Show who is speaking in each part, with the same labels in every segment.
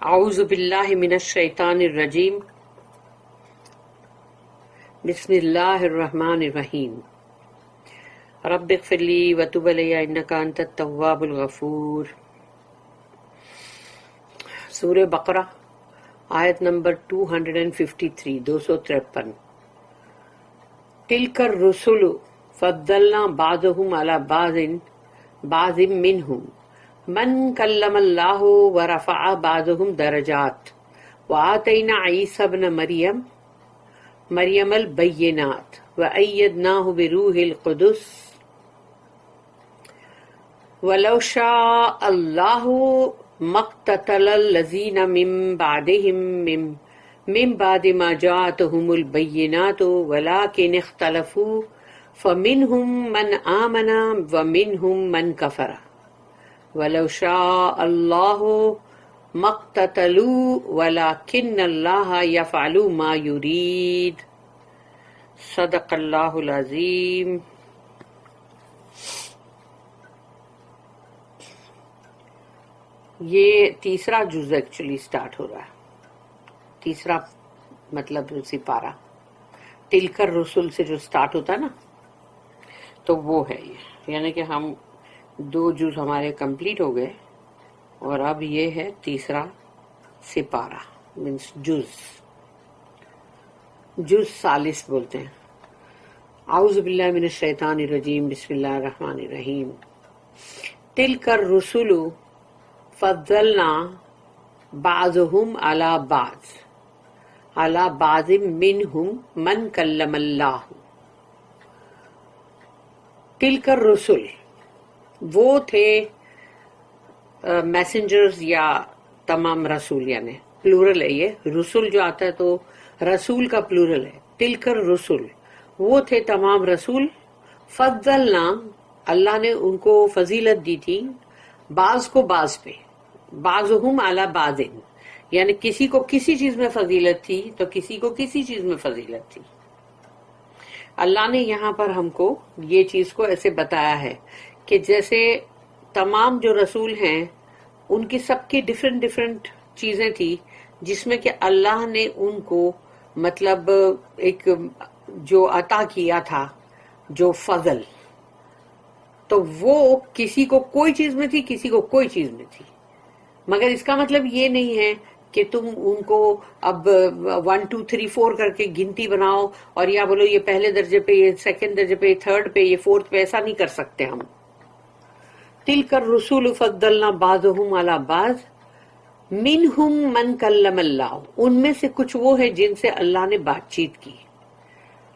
Speaker 1: اعوذ باللہ من الشیطان الرجیم بسم اللہ الرحمن الرحیم رب اغفر لی وتب علی انک انت التواب الغفور۔ سورہ بقرہ آیت نمبر 253 253۔ تلک الرسل فضلنا بعضهم علی بعض منہم من کلم اللہ ورفع بعضهم درجات وآتینا عیسی ابن مریم البینات وأیدناہ بروح القدس ولو شاء اللہ ما اقتتل الذین من بعد ما جاءتهم البینات ولکن اختلفوا فمنہم من آمن ومنہم من کفر وَلَوْ شَاءَ اللَّهُ مَا اقْتَتَلُوا وَلَكِنَّ اللَّهَ يَفْعَلُ مَا يُرِيدُ۔ صدق اللہ العظیم۔ یہ تیسرا جز ایکچولی سٹارٹ ہو رہا ہے، تیسرا مطلب سپارہ تلکر رسول سے جو سٹارٹ ہوتا ہے نا، تو وہ ہے یہ، یعنی کہ ہم 2 جز ہمارے کمپلیٹ ہو گئے اور اب یہ ہے تیسرا سپارہ، مینس جز ثالث بولتے ہیں۔ اعوذ باللہ من الشیطان الرجیم بسم اللہ الرحمن الرحیم۔ تلک الرسل فضلنا بعضهم علی بعض منہم من کلم اللہ۔ تلک الرسل وہ تھے میسنجرز یا تمام رسول، یعنی پلورل ہے، یہ رسول جو آتا ہے تو رسول کا پلورل ہے۔ تلکر رسول وہ تھے تمام رسول، فضلنا اللہ نے ان کو فضیلت دی تھی، بعض کو بعض پہ، بعضهم علی بعض، یعنی کسی کو کسی چیز میں فضیلت تھی تو کسی کو کسی چیز میں فضیلت تھی۔ اللہ نے یہاں پر ہم کو یہ چیز کو ایسے بتایا ہے کہ جیسے تمام جو رسول ہیں ان کی سب کی ڈیفرنٹ چیزیں تھی، جس میں کہ اللہ نے ان کو مطلب ایک جو عطا کیا تھا، جو فضل، تو وہ کسی کو کوئی چیز میں تھی، کسی کو کوئی چیز میں تھی، مگر اس کا مطلب یہ نہیں ہے کہ تم ان کو اب 1 2 3 4 کر کے گنتی بناؤ اور یا بولو یہ پہلے درجے پہ، یہ سیکنڈ درجے پہ، یہ تھرڈ پہ، یہ فورتھ پہ، ایسا نہیں کر سکتے ہم۔ تلک الرسول فضلنا بعضهم علی بعض منہم من کلم اللہ، ان میں سے کچھ وہ ہے جن سے اللہ نے بات چیت کی،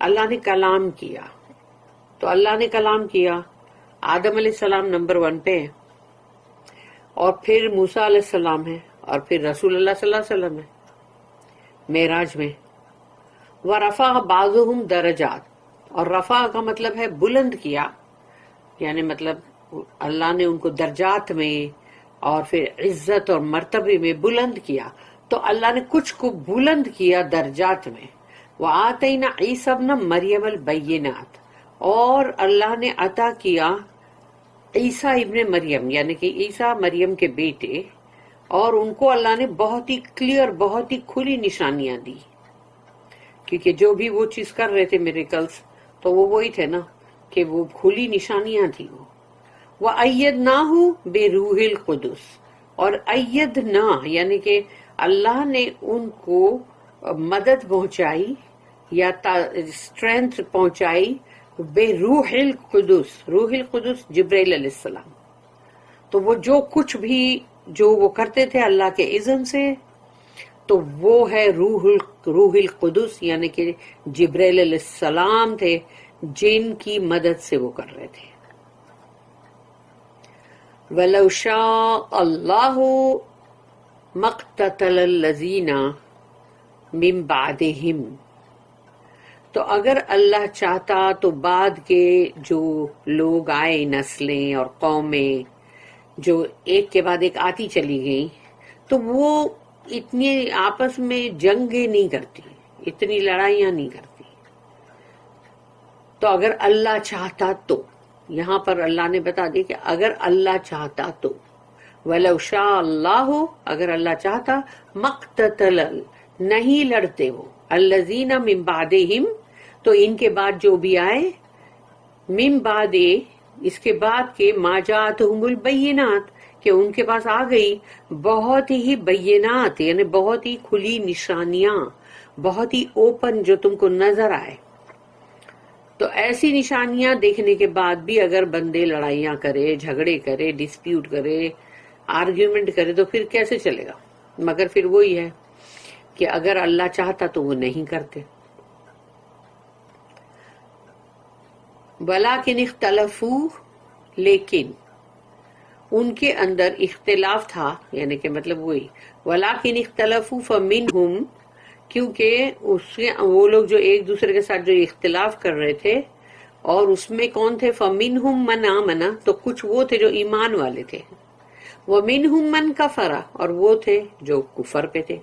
Speaker 1: اللہ نے کلام کیا۔ تو اللہ نے کلام کیا، آدم علیہ السلام نمبر 1 پہ ہے، اور پھر موسیٰ علیہ السلام ہے، اور پھر رسول اللہ صلی اللہ علیہ وسلم ہے معراج میں۔ ورفع بعضهم درجات، اور رفع کا مطلب ہے بلند کیا، یعنی مطلب اللہ نے ان کو درجات میں اور پھر عزت اور مرتبے میں بلند کیا، تو اللہ نے کچھ کو بلند کیا درجات میں۔ وآتینا عیسی ابن مریم البینات، اور اللہ نے عطا کیا عیسیٰ ابن مریم، یعنی کہ عیسیٰ مریم کے بیٹے، اور ان کو اللہ نے بہت ہی کلیئر، بہت ہی کھلی نشانیاں دی، کیونکہ جو بھی وہ چیز کر رہے تھے میریکلز، تو وہ وہی تھے نا کہ وہ کھلی نشانیاں تھی وہ۔ وَأَيَّدْنَاهُ بِرُوحِ الْقُدُسِ، اور ایدنا یعنی کہ اللہ نے ان کو مدد پہنچائی یا اسٹرینتھ پہنچائی بے روح القدس، روح القدس جبرائیل علیہ السلام۔ تو وہ جو کچھ بھی جو وہ کرتے تھے اللہ کے اذن سے، تو وہ ہے روح القدس، یعنی کہ جبرائیل علیہ السلام تھے جن کی مدد سے وہ کر رہے تھے۔ وَلَوْ شَاءَ اللَّهُ مَا اقْتَتَلَ الَّذِينَ مِن بَعْدِهِمْ، تو اگر اللہ چاہتا تو بعد کے جو لوگ آئے، نسلیں اور قومیں جو ایک کے بعد ایک آتی چلی گئیں، تو وہ اتنی آپس میں جنگیں نہیں کرتی، اتنی لڑائیاں نہیں کرتی۔ تو اگر اللہ چاہتا تو، یہاں پر اللہ نے بتا دی کہ اگر اللہ چاہتا تو، وَلَوْ شَاءَ اللَّهُ اگر اللہ چاہتا مَقْتَتَلَ نہیں لڑتے وہ الَّذِينَ مِن بَعْدِهِمْ تو ان کے بعد جو بھی آئے من بعد اس کے بعد کے ما جاءتہم البینات کہ ان کے پاس آ گئی بہت ہی بینات یعنی بہت ہی کھلی نشانیاں بہت ہی اوپن جو تم کو نظر آئے. تو ایسی نشانیاں دیکھنے کے بعد بھی اگر بندے لڑائیاں کرے جھگڑے کرے ڈسپیوٹ کرے آرگیومنٹ کرے تو پھر کیسے چلے گا؟ مگر پھر وہی ہے کہ اگر اللہ چاہتا تو وہ نہیں کرتے. وَلَٰكِنِ اخْتَلَفُوا لیکن ان کے اندر اختلاف تھا یعنی کہ مطلب وہی وَلَٰكِنِ اخْتَلَفُوا فَمِنْهُمْ کیونکہ وہ لوگ جو ایک دوسرے کے ساتھ جو اختلاف کر رہے تھے اور اس میں کون تھے فَمِنْهُمْ مَنْ آمَنَ تو کچھ وہ تھے جو ایمان والے تھے وَمِنْهُمْ مَنْ كَفَرَ اور وہ تھے جو کفر پہ تھے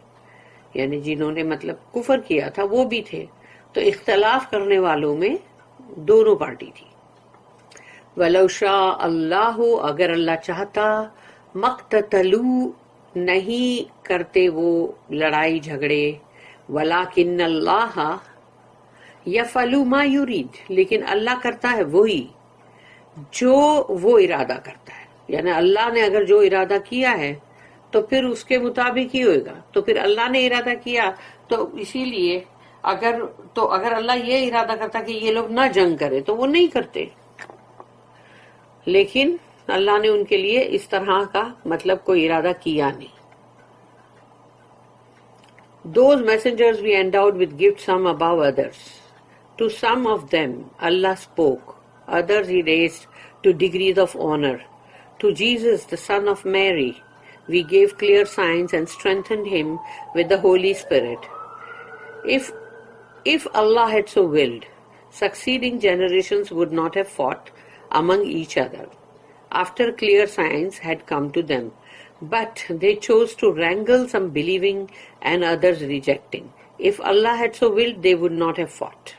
Speaker 1: یعنی جنہوں نے مطلب کفر کیا تھا وہ بھی تھے. تو اختلاف کرنے والوں میں دونوں پارٹی تھی. وَلَوْ شَاءَ اللَّهُ اگر اللہ چاہتا مَقْتَتَلُوا نہیں کرتے وہ لڑائی جھگڑے وَلَٰكِنَّ اللَّهَ يَفْعَلُ مَا يُرِيدُ لیکن اللہ کرتا ہے وہی جو وہ ارادہ کرتا ہے. یعنی اللہ نے اگر جو ارادہ کیا ہے تو پھر اس کے مطابق ہی ہوئے گا. تو پھر اللہ نے ارادہ کیا تو اسی لیے اگر اللہ یہ ارادہ کرتا کہ یہ لوگ نہ جنگ کرے تو وہ نہیں کرتے لیکن اللہ نے ان کے لیے اس طرح کا مطلب کوئی ارادہ کیا نہیں. Those messengers we endowed with gifts some above others. To some of them Allah spoke, others he raised to degrees of honor. To Jesus, the son of Mary, we gave clear signs and strengthened him with the Holy Spirit. If Allah had so willed, succeeding generations would not have fought among each other after clear signs had come to them, but they chose to wrangle, some believing and others rejecting. If Allah had so willed, they would not have fought.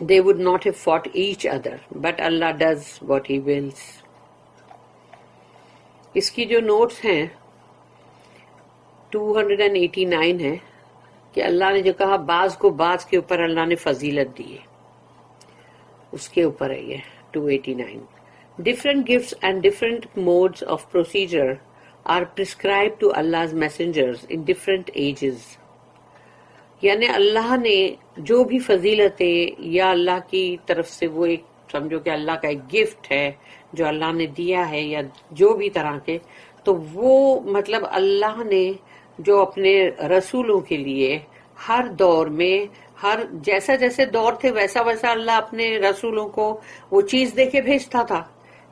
Speaker 1: They would not have fought each other, but Allah does what He wills. اس کی جو notice ہیں 289 ہے کہ اللہ نے جو کہا بعض کو بعض کے اوپر اللہ نے فضیلت دی ہے اس کے اوپر ہے یہ 289. Different gifts and different modes of procedure are prescribed to Allah's messengers in different ages. یعنی اللہ نے جو بھی فضیلتیں یا اللہ کی طرف سے وہ ایک سمجھو کہ اللہ کا ایک گفٹ ہے جو اللہ نے دیا ہے یا جو بھی طرح کے تو وہ مطلب اللہ نے جو اپنے رسولوں کے لیے ہر دور میں ہر جیسا جیسے دور تھے ویسا ویسا اللہ اپنے رسولوں کو وہ چیز دے کے بھیجتا تھا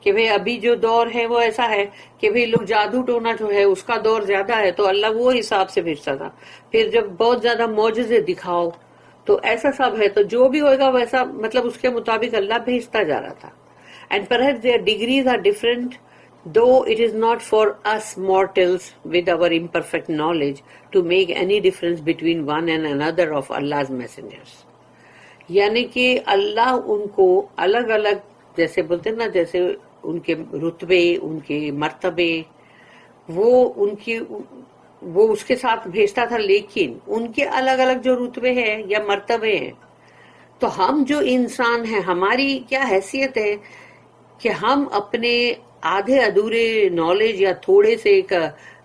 Speaker 1: کہ بھئی ابھی جو دور ہے وہ ایسا ہے کہ بھئی لوگ جادو ٹونا جو ہے اس کا دور زیادہ ہے تو اللہ وہ حساب سے بھیجتا تھا. پھر جب بہت زیادہ معجزے دکھاؤ تو ایسا سب ہے تو جو بھی ہوئے گا ویسا مطلب اس کے مطابق اللہ بھیجتا جا رہا تھا. And perhaps their degrees are different, though it is not for us mortals with our imperfect knowledge to make any difference between one and another of Allah's messengers. یعنی کہ اللہ ان کو الگ الگ جیسے بولتے ہیں نا جیسے ان کے رتبے ان کے مرتبے وہ اس کے ساتھ بھیجتا تھا لیکن ان کے الگ الگ جو رتبے ہیں یا مرتبے ہیں تو ہم جو انسان ہیں ہماری کیا حیثیت ہے کہ ہم اپنے آدھے ادھورے نالج یا تھوڑے سے ایک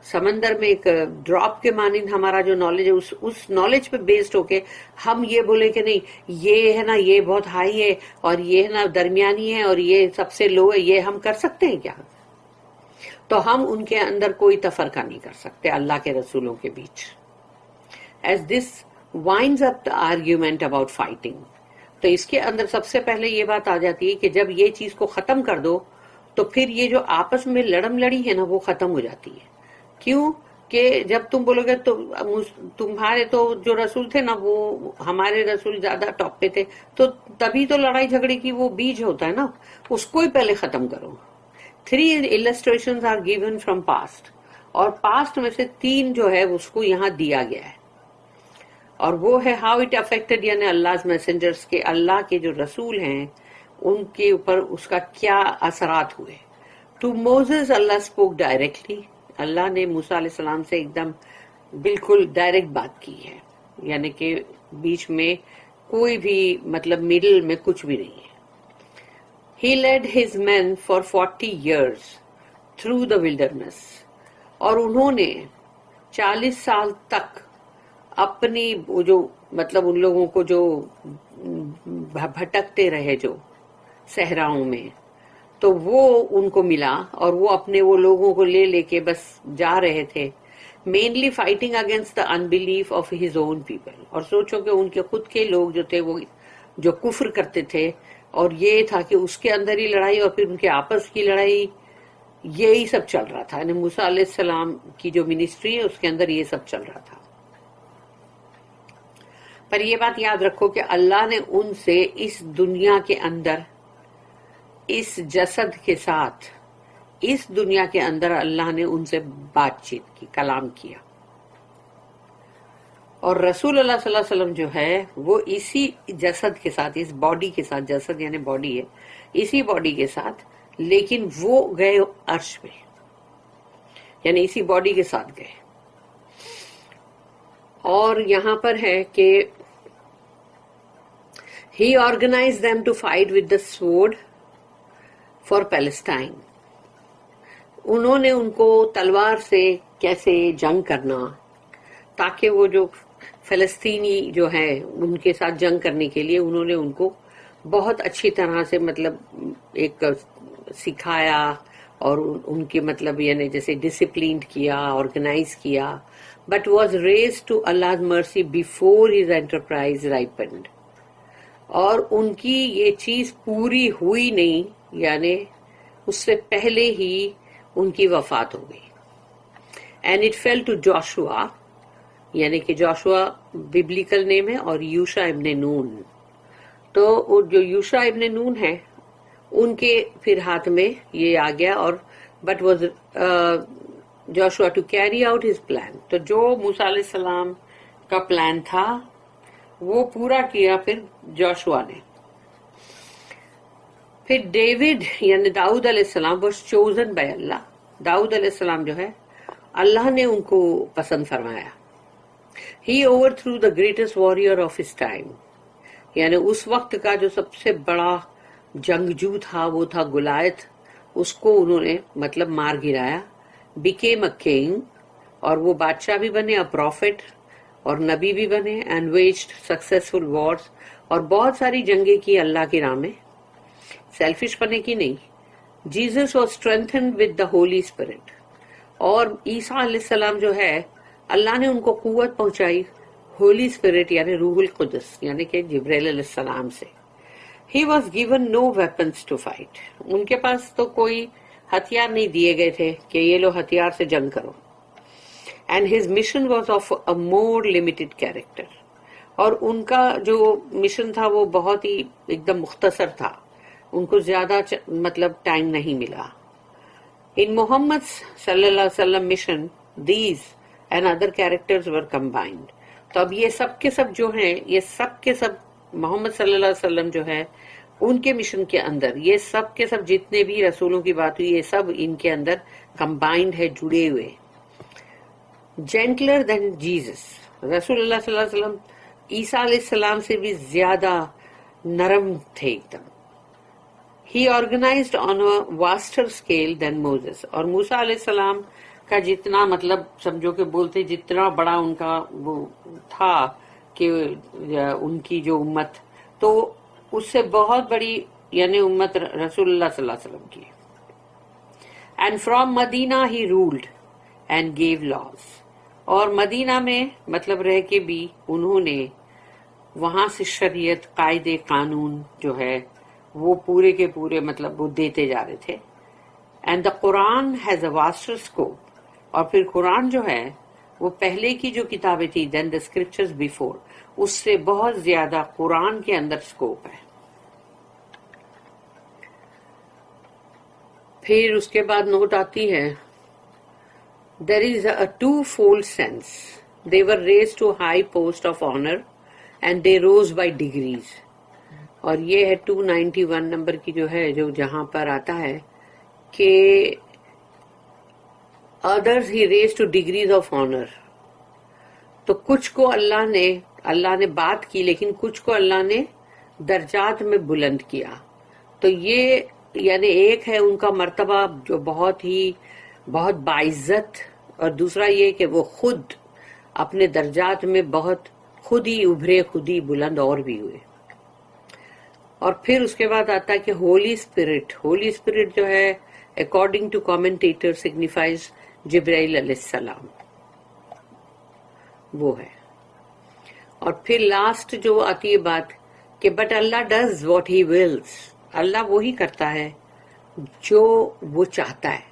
Speaker 1: سمندر میں ایک ڈراپ کے مانند ہمارا جو نالج ہے اس نالج پہ بیسڈ ہو کے ہم یہ بولے کہ نہیں یہ ہے نا یہ بہت ہائی ہے اور یہ ہے نا درمیانی ہے اور یہ سب سے لو ہے یہ ہم کر سکتے ہیں کیا؟ تو ہم ان کے اندر کوئی تفرقہ نہیں کر سکتے اللہ کے رسولوں کے بیچ. As this winds up the argument about fighting, تو اس کے اندر سب سے پہلے یہ بات آ جاتی ہے کہ جب یہ چیز کو ختم کر دو تو پھر یہ جو آپس میں لڑم لڑی ہے نا وہ ختم ہو جاتی ہے. کیوں کہ جب تم بولو گے تو تمہارے تو جو رسول تھے نا وہ ہمارے رسول زیادہ ٹاپ پہ تھے تو تبھی تو لڑائی جھگڑے کی وہ بیج ہوتا ہے نا اس کو ہی پہلے ختم کرو. 3 illustrations are given from past اور پاسٹ میں سے 3 جو ہے اس کو یہاں دیا گیا ہے اور وہ ہے how it affected یعنی Allah's messengers کے اللہ کے جو رسول ہیں ان کے اوپر اس کا کیا اثرات ہوئے. To Moses Allah spoke directly, Allah نے موسیٰ علیہ السلام سے ایک دم بالکل ڈائریکٹ بات کی ہے, یعنی کہ بیچ میں کوئی بھی مطلب مڈل میں کچھ بھی نہیں ہے. He led his men for 40 years through the wilderness. اور انہوں نے 40 سال تک اپنی جو مطلب ان لوگوں کو جو بھٹکتے رہے جو صحراؤں میں, تو وہ ان کو ملا اور وہ اپنے وہ لوگوں کو لے لے کے بس جا رہے تھے, mainly fighting against the unbelief of his own people. اور سوچو کہ ان کے خود کے لوگ جو تھے وہ جو کفر کرتے تھے, اور یہ تھا کہ اس کے اندر ہی لڑائی اور پھر ان کے آپس کی لڑائی, یہی سب چل رہا تھا. یعنی موسیٰ علیہ السلام کی جو منسٹری ہے اس کے اندر یہ سب چل رہا تھا. پر یہ بات یاد رکھو کہ اللہ نے ان سے اس دنیا کے اندر, اس جسد کے ساتھ, اس دنیا کے اندر اللہ نے ان سے بات چیت کی, کلام کیا. اور رسول اللہ صلی اللہ علیہ وسلم جو ہے وہ اسی جسد کے ساتھ, اس باڈی کے ساتھ, جسد یعنی باڈی ہے, اسی باڈی کے ساتھ, لیکن وہ گئے عرش پہ, یعنی اسی باڈی کے ساتھ گئے. اور یہاں پر ہے کہ he organized them to fight with the sword for Palestine. انہوں نے ان کو تلوار سے کیسے جنگ کرنا, تاکہ وہ جو فلسطینی جو ہے ان کے ساتھ جنگ کرنے کے لیے انہوں نے ان کو بہت اچھی طرح سے مطلب ایک سکھایا, اور ان کے مطلب یعنی جیسے ڈسپلینڈ کیا, آرگنائز کیا. But was raised to Allah's mercy before his enterprise ripened. اور ان کی یہ چیز پوری ہوئی نہیں, یعنی اس سے پہلے ہی ان کی وفات ہو گئی. And it fell to Joshua, یعنی کہ جوشوا ببلیکل نیم ہے, اور یوشع ابن نون. تو جو یوشع ابن نون ہے ان کے پھر ہاتھ میں یہ آ گیا. اور but was Joshua to carry out his plan. تو جو موسیٰ علیہ السلام کا پلان تھا وہ پورا کیا پھر جوشوا نے. پھر ڈیوڈ یعنی داؤد علیہ السلام واز چوزن بائی اللہ. داؤد علیہ السلام جو ہے اللہ نے ان کو پسند فرمایا. He overthrew the greatest warrior of his time, یعنی اس وقت کا جو سب سے بڑا جنگجو تھا وہ تھا گولیت. اس کو انہوں نے مطلب مار گرایا. بیکیم اے کنگ, اور وہ بادشاہ بھی بنے, اے پروفٹ اور نبی بھی بنے. اینڈ ویجڈ سکسیسفل وارز, اور بہت ساری جنگیں کی اللہ کی راہ میں, سیلفش بنے کی نہیں. Jesus was strengthened with the Holy Spirit, اور عیسیٰ علیہ السلام جو ہے اللہ نے ان کو قوت پہنچائی ہولی اسپرٹ یعنی روح القدس, یعنی کہ جبرائیل علیہ السلام سے. He was given no weapons to fight. ان کے پاس تو کوئی ہتھیار نہیں دیے گئے تھے کہ یہ لو ہتھیار سے جنگ کرو. And his mission was of a more limited character, اور ان کا جو مشن تھا وہ بہت ہی ایک دم مختصر تھا, ان کو زیادہ مطلب ٹائم نہیں ملا. ان محمد صلی اللہ علیہ وسلم mission these and other characters were combined. تو اب یہ سب کے سب جو ہیں, یہ سب کے سب محمد صلی اللہ علیہ وسلم جو ہے ان کے مشن کے اندر یہ سب کے سب جتنے بھی رسولوں کی بات ہوئی یہ سب ان کے اندر کمبائنڈ ہے, جڑے ہوئے. جینٹلر دین جیزس, رسول اللہ صلی اللہ علیہ وسلم عیسیٰ علیہ السلام سے بھی زیادہ نرم تھے ایک دم. ہی آرگنائزڈ آن اے واسٹر اسکیل دین موزس, اور موسیٰ علیہ السلام کا جتنا مطلب سمجھو کہ بولتے جتنا بڑا ان کا وہ تھا کہ ان کی جو امت, تو اس سے بہت بڑی یعنی امت رسول اللہ صلی اللہ علیہ وسلم کی. اینڈ فرام مدینہ ہی رولڈ اینڈ گیو لاز, اور مدینہ میں مطلب رہ کے بھی انہوں نے وہاں سے شریعت قاعدے قانون جو ہے وہ پورے کے پورے مطلب وہ دیتے جا رہے تھے. And the Quran has a vaster scope, اور پھر قرآن جو ہے وہ پہلے کی جو کتابیں تھی دین دا اسکرپچرز بیفور, اس سے بہت زیادہ قرآن کے اندر اسکوپ ہے. پھر اس کے بعد نوٹ آتی ہے there is a two-fold sense. They were raised to high post of honor and they rose by degrees. اور یہ ہے 291 نمبر کی جو ہے، جو جہاں پر آتا ہے کہ others he raised to degrees of honor. تو کچھ کو اللہ نے بات کی، لیکن کچھ کو اللہ نے درجات میں بلند کیا. تو یہ یعنی ایک ہے ان کا مرتبہ جو بہت باعزت، اور دوسرا یہ کہ وہ خود اپنے درجات میں بہت خود ہی ابھرے، خود ہی بلند اور بھی ہوئے. اور پھر اس کے بعد آتا ہے کہ ہولی اسپرٹ جو ہے اکارڈنگ ٹو کامنٹیٹر سگنیفائز جبرائیل علیہ السلام، وہ ہے. اور پھر لاسٹ جو آتی ہے بات کہ but Allah does what he wills, Allah وہی کرتا ہے جو وہ چاہتا ہے،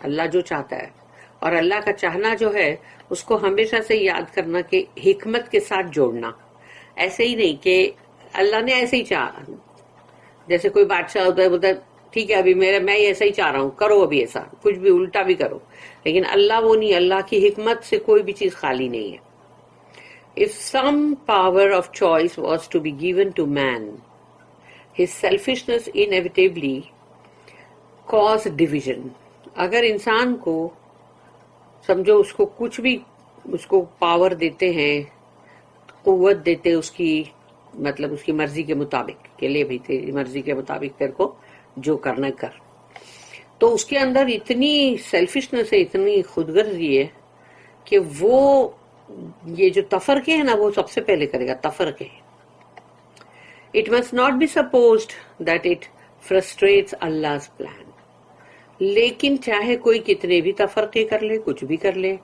Speaker 1: اللہ جو چاہتا ہے. اور اللہ کا چاہنا جو ہے اس کو ہمیشہ سے یاد کرنا کہ حکمت کے ساتھ جوڑنا. ایسے ہی نہیں کہ اللہ نے ایسے ہی چاہا، جیسے کوئی بادشاہ ہوتا ہے بولتا ہے ٹھیک ہے ابھی میں ایسا ہی چاہ رہا ہوں، کرو ابھی ایسا، کچھ بھی الٹا بھی کرو. لیکن اللہ وہ نہیں، اللہ کی حکمت سے کوئی بھی چیز خالی نہیں ہے. If some power of choice was to be given to man, his selfishness inevitably caused division. اگر انسان کو سمجھو اس کو کچھ بھی اس کو پاور دیتے ہیں، قوت دیتے اس کی مطلب اس کی مرضی کے مطابق کہ لے بھائی تیری مرضی کے مطابق تیرے کو جو کرنا کر، تو اس کے اندر اتنی سیلفشنس ہے، اتنی خود غرضی ہے کہ وہ یہ جو تفرقے ہیں نا وہ سب سے پہلے کرے گا، تفرقے. It must not be supposed that it frustrates Allah's plan. لیکن چاہے کوئی کتنے بھی تفرقے کر لے، کچھ بھی کر لے،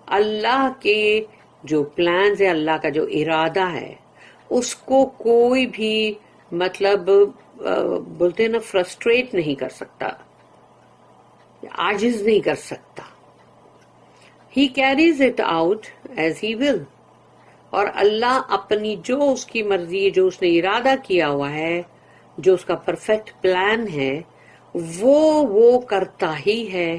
Speaker 1: اللہ کے جو پلانز ہے، اللہ کا جو ارادہ ہے، اس کو کوئی بھی مطلب بولتے ہیں نا فرسٹریٹ نہیں کر سکتا، عاجز نہیں کر سکتا. He carries it out as he will. اور اللہ اپنی جو اس کی مرضی، جو اس نے ارادہ کیا ہوا ہے، جو اس کا پرفیکٹ پلان ہے، وہ کرتا ہی ہے.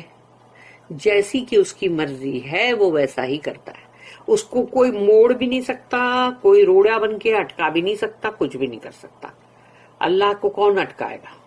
Speaker 1: جیسی کہ اس کی مرضی ہے وہ ویسا ہی کرتا ہے. اس کو کوئی موڑ بھی نہیں سکتا، کوئی روڑا بن کے اٹکا بھی نہیں سکتا، کچھ بھی نہیں کر سکتا. اللہ کو کون اٹکائے گا؟